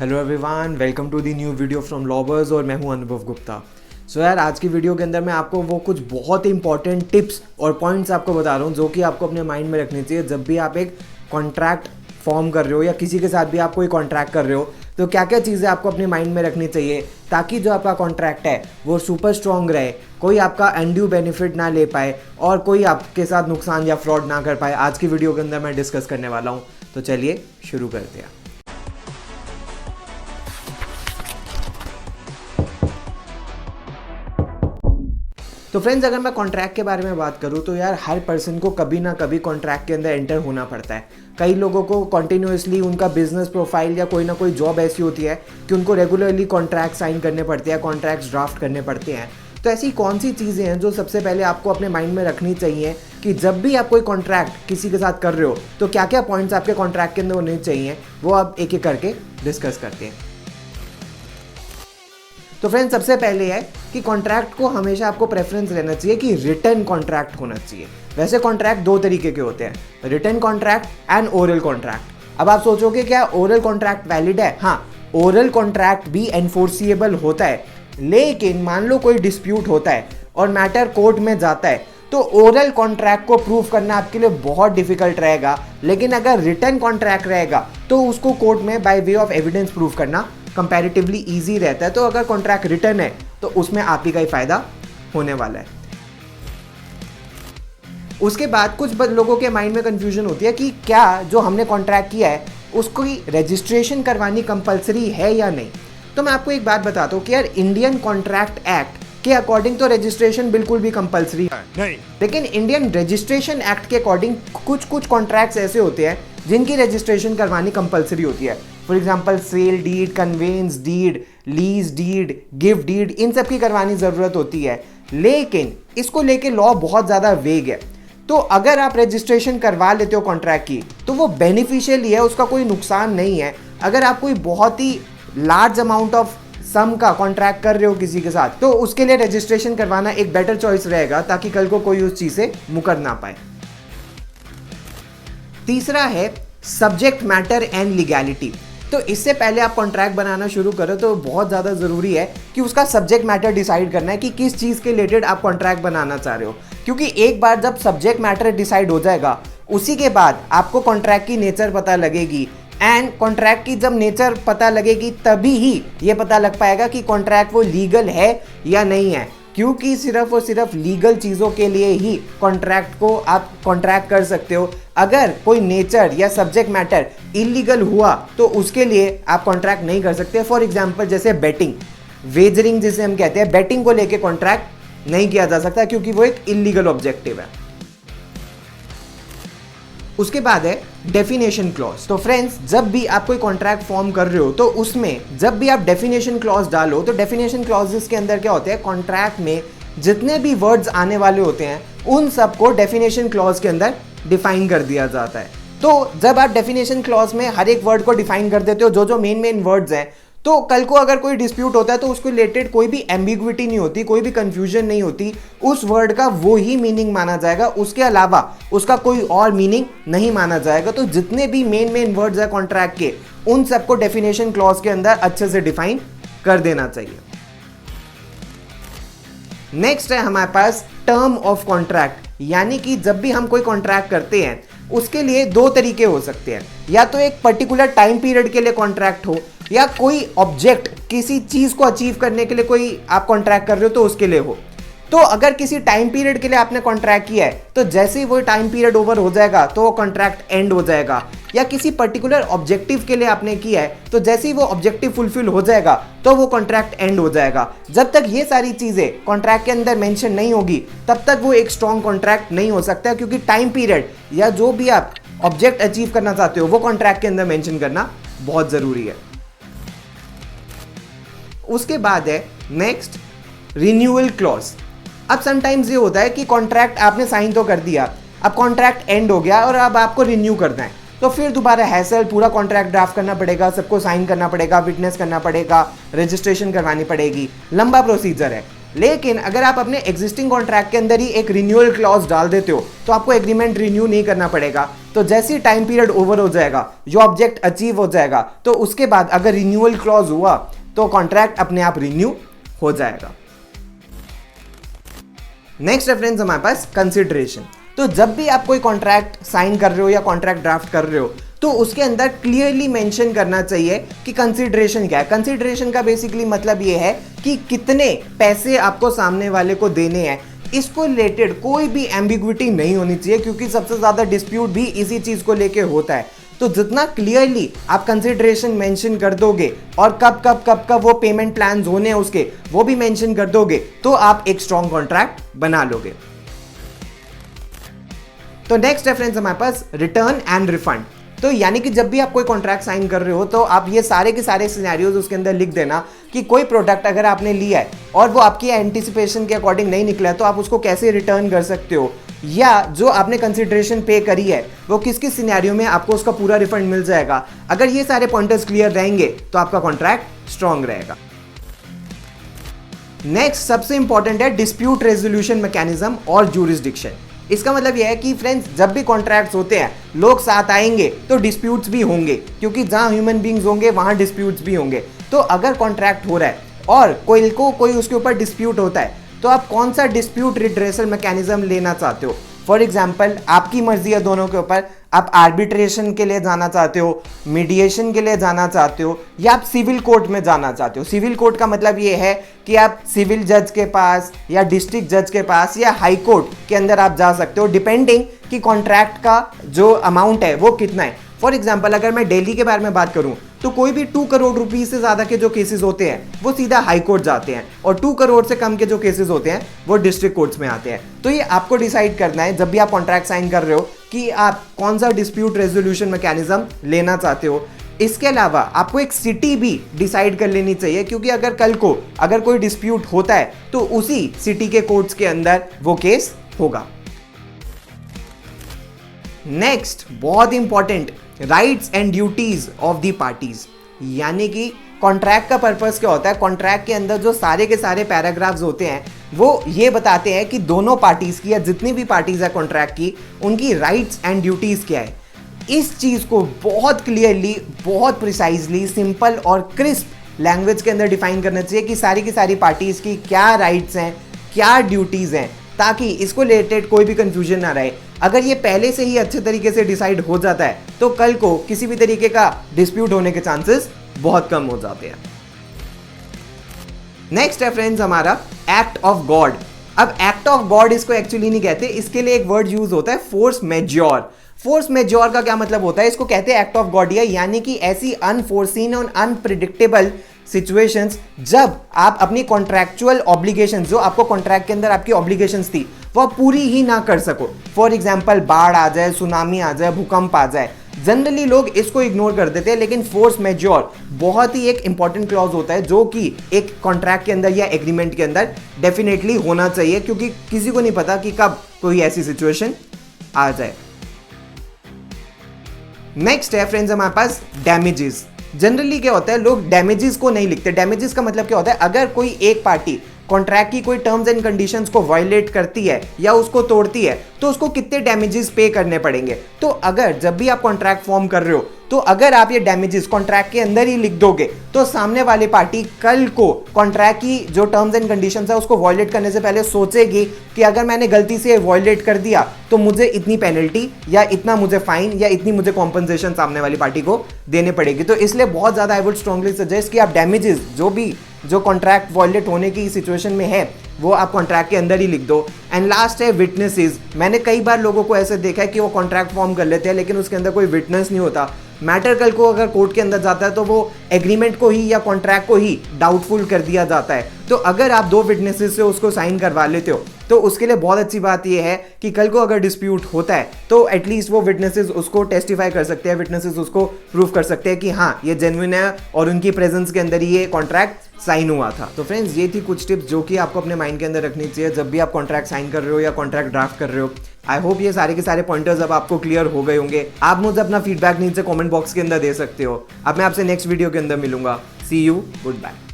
Hello everyone, welcome to the new video from Lawbers और मैं हूं अनुभव गुप्ता। सो यार, आज की वीडियो के अंदर मैं आपको वो कुछ बहुत ही इंपॉर्टेंट टिप्स और पॉइंट्स आपको बता रहा हूं जो कि आपको अपने माइंड में रखनी चाहिए जब भी आप एक कॉन्ट्रैक्ट फॉर्म कर रहे हो या किसी के साथ भी आप कोई कॉन्ट्रैक्ट कर रहे हो। तो क्या क्या चीज़ें आपको अपने माइंड में रखनी चाहिए ताकि जो आपका कॉन्ट्रैक्ट है वो सुपर स्ट्रॉन्ग रहे, कोई आपका अनड्यू बेनिफिट ना ले पाए और कोई आपके साथ नुकसान या फ्रॉड ना कर पाए। आज की वीडियो के अंदर मैं डिस्कस करने वाला हूँ। तो चलिए शुरू करते हैं। तो फ्रेंड्स, अगर मैं कॉन्ट्रैक्ट के बारे में बात करूं तो यार हर पर्सन को कभी ना कभी कॉन्ट्रैक्ट के अंदर एंटर होना पड़ता है। कई लोगों को कॉन्टिन्यूसली उनका बिजनेस प्रोफाइल या कोई ना कोई जॉब ऐसी होती है कि उनको रेगुलरली कॉन्ट्रैक्ट साइन करने पड़ते हैं, कॉन्ट्रैक्ट्स ड्राफ्ट करने पड़ते हैं। तो ऐसी कौन सी चीज़ें हैं जो सबसे पहले आपको अपने माइंड में रखनी चाहिए कि जब भी आप कोई कॉन्ट्रैक्ट किसी के साथ कर रहे हो तो क्या क्या पॉइंट्स आपके कॉन्ट्रैक्ट के अंदर होने चाहिए, वो आप एक एक करके डिस्कस करते हैं। तो फ्रेंड्स, सबसे पहले है कि कॉन्ट्रैक्ट को हमेशा आपको प्रेफरेंस लेना चाहिए कि रिटन कॉन्ट्रैक्ट होना चाहिए। वैसे कॉन्ट्रैक्ट दो तरीके के होते हैं, written contract and oral contract. अब आप सोचोगे क्या ओरल कॉन्ट्रैक्ट वैलिड है? हाँ, ओरल कॉन्ट्रैक्ट भी एनफोर्सिएबल होता है, लेकिन मान लो कोई डिस्प्यूट होता है और मैटर कोर्ट में जाता है तो ओरल कॉन्ट्रैक्ट को प्रूव करना आपके लिए बहुत डिफिकल्ट रहेगा। लेकिन अगर रिटन कॉन्ट्रैक्ट रहेगा तो उसको कोर्ट में by way of evidence prove करना कंपैरेटिवली इजी रहता है। तो अगर कॉन्ट्रैक्ट रिटर्न है तो उसमें आप ही का ही फायदा होने वाला है। उसके बाद कुछ लोगों के माइंड में कंफ्यूजन होती है कि क्या जो हमने कॉन्ट्रैक्ट किया है उसको रजिस्ट्रेशन करवानी कंपलसरी है या नहीं। तो मैं आपको एक बात बताता हूँ कि यार इंडियन कॉन्ट्रैक्ट एक्ट के अकॉर्डिंग तो रजिस्ट्रेशन बिल्कुल भी कंपलसरी नहीं, लेकिन इंडियन रजिस्ट्रेशन एक्ट के अकॉर्डिंग कुछ कुछ कॉन्ट्रैक्ट्स ऐसे होते हैं जिनकी रजिस्ट्रेशन करवानी कंपलसरी होती है। For example sale deed, conveyance deed, lease deed, gift deed, इन सब की करवानी ज़रूरत होती है। लेकिन इसको लेके लॉ बहुत ज़्यादा वेग है। तो अगर आप रजिस्ट्रेशन करवा लेते हो कॉन्ट्रैक्ट की तो वो बेनिफिशियल ही है, उसका कोई नुकसान नहीं है। अगर आप कोई बहुत ही लार्ज अमाउंट ऑफ सम का कॉन्ट्रैक्ट कर रहे हो किसी के साथ तो उसके लिए रजिस्ट्रेशन करवाना एक बेटर चॉइस रहेगा ताकि कल को कोई उस चीज़ से मुकर ना पाए। तीसरा है सब्जेक्ट मैटर एंड लीगैलिटी। तो इससे पहले आप कॉन्ट्रैक्ट बनाना शुरू करो तो बहुत ज़्यादा ज़रूरी है कि उसका सब्जेक्ट मैटर डिसाइड करना है कि किस चीज़ के रिलेटेड आप कॉन्ट्रैक्ट बनाना चाह रहे हो। क्योंकि एक बार जब सब्जेक्ट मैटर डिसाइड हो जाएगा उसी के बाद आपको कॉन्ट्रैक्ट की नेचर पता लगेगी। एंड कॉन्ट्रैक्ट की जब नेचर पता लगेगी तभी ही ये पता लग पाएगा कि कॉन्ट्रैक्ट वो लीगल है या नहीं है। क्योंकि सिर्फ और सिर्फ लीगल चीज़ों के लिए ही कॉन्ट्रैक्ट को आप कॉन्ट्रैक्ट कर सकते हो। अगर कोई नेचर या सब्जेक्ट मैटर इलीगल हुआ तो उसके लिए आप कॉन्ट्रैक्ट नहीं कर सकते। फॉर एग्जांपल जैसे बेटिंग, वेजरिंग जिसे हम कहते हैं, बेटिंग को लेके कॉन्ट्रैक्ट नहीं किया जा सकता क्योंकि वो एक इलीगल ऑब्जेक्टिव है। उसके बाद है डेफिनेशन क्लॉज। तो फ्रेंड्स, जब भी आप कोई कॉन्ट्रैक्ट फॉर्म कर रहे हो तो उसमें जब भी आप डेफिनेशन क्लॉज डालो तो डेफिनेशन क्लॉजेस के अंदर क्या होते हैं, कॉन्ट्रैक्ट में जितने भी वर्ड्स आने वाले होते हैं उन सबको डेफिनेशन क्लॉज के अंदर डिफाइन कर दिया जाता है। तो जब आप डेफिनेशन क्लॉज में हर एक वर्ड को डिफाइन कर देते हो, जो मेन वर्ड्स हैं, तो कल को अगर कोई डिस्प्यूट होता है तो उसको रिलेटेड कोई भी एम्बिग्विटी नहीं होती, कोई भी कंफ्यूजन नहीं होती। उस वर्ड का वो ही मीनिंग माना जाएगा, उसके अलावा उसका कोई और मीनिंग नहीं माना जाएगा। तो जितने भी मेन वर्ड्स है कॉन्ट्रैक्ट के उन सबको डेफिनेशन क्लॉज के अंदर अच्छे से डिफाइन कर देना चाहिए। नेक्स्ट है हमारे पास टर्म ऑफ कॉन्ट्रैक्ट। यानी कि जब भी हम कोई कॉन्ट्रैक्ट करते हैं उसके लिए दो तरीके हो सकते हैं, या तो एक पर्टिकुलर टाइम पीरियड के लिए कॉन्ट्रैक्ट हो या कोई ऑब्जेक्ट किसी चीज को अचीव करने के लिए कोई आप कॉन्ट्रैक्ट कर रहे हो तो उसके लिए हो। तो अगर किसी टाइम पीरियड के लिए आपने कॉन्ट्रैक्ट किया है तो जैसे ही वो टाइम पीरियड ओवर हो जाएगा तो वो कॉन्ट्रैक्ट एंड हो जाएगा। या किसी पर्टिकुलर ऑब्जेक्टिव के लिए आपने किया है तो जैसे ही वो ऑब्जेक्टिव फुलफिल हो जाएगा तो वो कॉन्ट्रैक्ट एंड हो जाएगा। जब तक ये सारी चीजें कॉन्ट्रैक्ट के अंदर मेंशन नहीं होगी तब तक वो एक स्ट्रॉन्ग कॉन्ट्रैक्ट नहीं हो सकता, क्योंकि टाइम पीरियड या जो भी आप ऑब्जेक्ट अचीव करना चाहते हो वो कॉन्ट्रैक्ट के अंदर मेंशन करना बहुत जरूरी है। उसके बाद है नेक्स्ट रिन्यूअल क्लॉज। अब समटाइम्स ये होता है कि कॉन्ट्रैक्ट आपने साइन तो कर दिया, अब कॉन्ट्रैक्ट एंड हो गया और अब आपको रिन्यू करना है, तो फिर दोबारा हैसल, पूरा कॉन्ट्रैक्ट ड्राफ्ट करना पड़ेगा, सबको साइन करना पड़ेगा, विटनेस करना पड़ेगा, रजिस्ट्रेशन करवानी पड़ेगी, लंबा प्रोसीजर है। लेकिन अगर आप अपने एग्जिस्टिंग कॉन्ट्रैक्ट के अंदर ही एक रिन्यूअल क्लॉज डाल देते हो तो आपको एग्रीमेंट रिन्यू नहीं करना पड़ेगा। तो जैसे ही टाइम पीरियड ओवर हो जाएगा, जो ऑब्जेक्ट अचीव हो जाएगा, तो उसके बाद अगर रिन्यूअल क्लॉज हुआ तो कॉन्ट्रैक्ट अपने आप रिन्यू हो जाएगा। नेक्स्ट रेफरेंस हमारे पास कंसिडरेशन। तो जब भी आप कोई कॉन्ट्रैक्ट साइन कर रहे हो या कॉन्ट्रैक्ट ड्राफ्ट कर रहे हो तो उसके अंदर क्लियरली मेंशन करना चाहिए कि कंसिडरेशन क्या है। कंसिडरेशन का बेसिकली मतलब ये है कि कितने पैसे आपको सामने वाले को देने हैं। इसको रिलेटेड कोई भी एम्बिग्विटी नहीं होनी चाहिए, क्योंकि सबसे ज्यादा डिस्प्यूट भी इसी चीज को लेके होता है। तो जितना क्लियरली आप कंसिडरेशन मेंशन कर दोगे और कब कब कब कब वो पेमेंट प्लान्स होने हैं उसके, वो भी मेंशन कर दोगे, तो आप एक स्ट्रॉन्ग कॉन्ट्रैक्ट बना लोगे। तो नेक्स्ट रेफरेंस हमारे पास रिटर्न एंड रिफंड। तो यानी कि जब भी आप कोई कॉन्ट्रैक्ट साइन कर रहे हो तो आप ये सारे के सारे सिनेरियोज उसके अंदर लिख देना कि कोई प्रोडक्ट अगर आपने लिया है और वो आपकी एंटिसिपेशन के अकॉर्डिंग नहीं निकला है तो आप उसको कैसे रिटर्न कर सकते हो, या जो आपने कंसिडरेशन पे करी है वो किस किस सिनेरियो में आपको उसका पूरा रिफंड मिल जाएगा। अगर ये सारे पॉइंटर्स क्लियर रहेंगे तो आपका कॉन्ट्रैक्ट स्ट्रांग रहेगा। नेक्स्ट सबसे इंपॉर्टेंट है डिस्प्यूट रेजोल्यूशन मैकेनिज्म और ज्यूरिसडिक्शन। इसका मतलब यह है कि फ्रेंड्स, जब भी कॉन्ट्रैक्ट्स होते हैं लोग साथ आएंगे तो डिस्प्यूट्स भी होंगे, क्योंकि जहां ह्यूमन बींग्स होंगे वहां डिस्प्यूट्स भी होंगे। तो अगर कॉन्ट्रैक्ट हो रहा है और कोई उसके ऊपर डिस्प्यूट होता है तो आप कौन सा डिस्प्यूट रिड्रेसल मैकेनिज्म लेना चाहते हो। फॉर एग्जाम्पल, आपकी मर्जी है दोनों के ऊपर, आप आर्बिट्रेशन के लिए जाना चाहते हो, मीडिएशन के लिए जाना चाहते हो, या आप सिविल कोर्ट में जाना चाहते हो। सिविल कोर्ट का मतलब ये है कि आप सिविल जज के पास या डिस्ट्रिक्ट जज के पास या हाई कोर्ट के अंदर आप जा सकते हो, डिपेंडिंग कि कॉन्ट्रैक्ट का जो अमाउंट है वो कितना है। फॉर एग्जाम्पल, अगर मैं दिल्ली के बारे में बात करूं तो कोई भी 2 करोड़ रुपीस से ज्यादा के जो केसेस होते हैं वो सीधा हाई कोर्ट जाते हैं, और 2 करोड़ से कम के जो केसेस होते हैं वो डिस्ट्रिक्ट कोर्ट्स में आते हैं। तो ये आपको डिसाइड करना है जब भी आप कॉन्ट्रैक्ट साइन कर रहे हो कि आप कौन सा डिस्प्यूट रेजोल्यूशन मैकेनिज्म लेना चाहते हो। इसके अलावा आपको एक सिटी भी डिसाइड कर लेनी चाहिए, क्योंकि अगर कल को अगर कोई डिस्प्यूट होता है तो उसी सिटी के कोर्ट्स के अंदर वो केस होगा। नेक्स्ट बहुत important, rights and duties of the parties. यानी कि कॉन्ट्रैक्ट का पर्पस क्या होता है, कॉन्ट्रैक्ट के अंदर जो सारे के सारे पैराग्राफ्स होते हैं वो ये बताते हैं कि दोनों पार्टीज की या जितनी भी पार्टीज है कॉन्ट्रैक्ट की, उनकी राइट्स एंड ड्यूटीज क्या है। इस चीज को बहुत क्लियरली, बहुत प्रिसाइजली, सिंपल और क्रिस्प लैंग्वेज के अंदर डिफाइन करना चाहिए कि सारी की सारी पार्टीज की क्या राइट्स हैं, क्या ड्यूटीज हैं, ताकि इसको रिलेटेड कोई भी कंफ्यूजन ना रहे। अगर ये पहले से ही अच्छे तरीके से डिसाइड हो जाता है तो कल को किसी भी तरीके का डिस्प्यूट होने के चांसेस बहुत कम हो जाते हैं। नेक्स्ट है फ्रेंड्स हमारा एक्ट ऑफ गॉड। अब एक्ट ऑफ गॉड इसको एक्चुअली नहीं कहते, इसके लिए एक वर्ड यूज होता है फोर्स मेजॉर। फोर्स मेजॉर का क्या मतलब होता है, इसको कहते हैं एक्ट ऑफ गॉड, यानी कि ऐसी अनफोर्सीन और अनप्रिडिक्टेबल सिचुएशंस जब आप अपनी कॉन्ट्रैक्चुअल ऑब्लिगेशंस, जो आपको कॉन्ट्रैक्ट के अंदर आपकी ऑब्लिगेशंस थी, वो पूरी ही ना कर सको। फॉर एग्जांपल, बाढ़ आ जाए, सुनामी आ जाए, भूकंप आ जाए। जनरली लोग इसको इग्नोर कर देते हैं, लेकिन फोर्स मेजॉर बहुत ही एक इंपॉर्टेंट क्लॉज होता है जो कि एक कॉन्ट्रैक्ट के अंदर या एग्रीमेंट के अंदर डेफिनेटली होना चाहिए, क्योंकि किसी को नहीं पता कि कब कोई ऐसी सिचुएशन आ जाए। नेक्स्ट है फ्रेंड्स हमारे पास डैमेजेस। जनरली क्या होता है, लोग डैमेजेस को नहीं लिखते। डैमेजेस का मतलब क्या होता है, अगर कोई एक पार्टी कॉन्ट्रैक्ट की कोई टर्म्स एंड कंडीशंस को वायलेट करती है या उसको तोड़ती है तो उसको कितने डैमेजेस पे करने पड़ेंगे। तो अगर जब भी आप कॉन्ट्रैक्ट फॉर्म कर रहे हो तो अगर आप ये डैमेजेस कॉन्ट्रैक्ट के अंदर ही लिख दोगे तो सामने वाली पार्टी कल को कॉन्ट्रैक्ट की जो टर्म्स एंड कंडीशंस है उसको वायलेट करने से पहले सोचेगी कि अगर मैंने गलती से वायलेट कर दिया तो मुझे इतनी पेनल्टी या इतना मुझे फाइन या इतनी मुझे कॉम्पनसेशन सामने वाली पार्टी को देने पड़ेगी। तो इसलिए बहुत ज्यादा आई वुड स्ट्रांगली सजेस्ट कि आप डैमेजेस जो कॉन्ट्रैक्ट वायलेट होने की सिचुएशन में है वो आप कॉन्ट्रैक्ट के अंदर ही लिख दो। एंड लास्ट है विटनेसेस। मैंने कई बार लोगों को ऐसे देखा है कि वो कॉन्ट्रैक्ट फॉर्म कर लेते हैं लेकिन उसके अंदर कोई विटनेस नहीं होता। मैटर कल को अगर कोर्ट के अंदर जाता है तो वो एग्रीमेंट को ही या कॉन्ट्रैक्ट को ही डाउटफुल कर दिया जाता है। तो अगर आप 2 विटनेसेस से उसको साइन करवा लेते हो तो उसके लिए बहुत अच्छी बात यह है कि कल को अगर डिस्प्यूट होता है तो एटलीस्ट वो विटनेसेस उसको टेस्टिफाई कर सकते हैं, विटनेसेस उसको प्रूव कर सकते हैं कि हाँ ये जेन्युइन है और उनकी प्रेजेंस के अंदर ही ये कॉन्ट्रैक्ट साइन हुआ था। तो फ्रेंड्स ये थी कुछ टिप्स जो कि आपको अपने माइंड के अंदर रखनी चाहिए जब भी आप कॉन्ट्रैक्ट साइन कर रहे हो या कॉन्ट्रैक्ट ड्राफ्ट कर रहे हो। आई होप ये सारे के सारे पॉइंटर्स अब आपको क्लियर हो गए होंगे। आप मुझे अपना फीडबैक नीचे कमेंट बॉक्स के अंदर दे सकते हो। अब मैं आपसे नेक्स्ट वीडियो के अंदर मिलूंगा। सी यू, गुड बाय।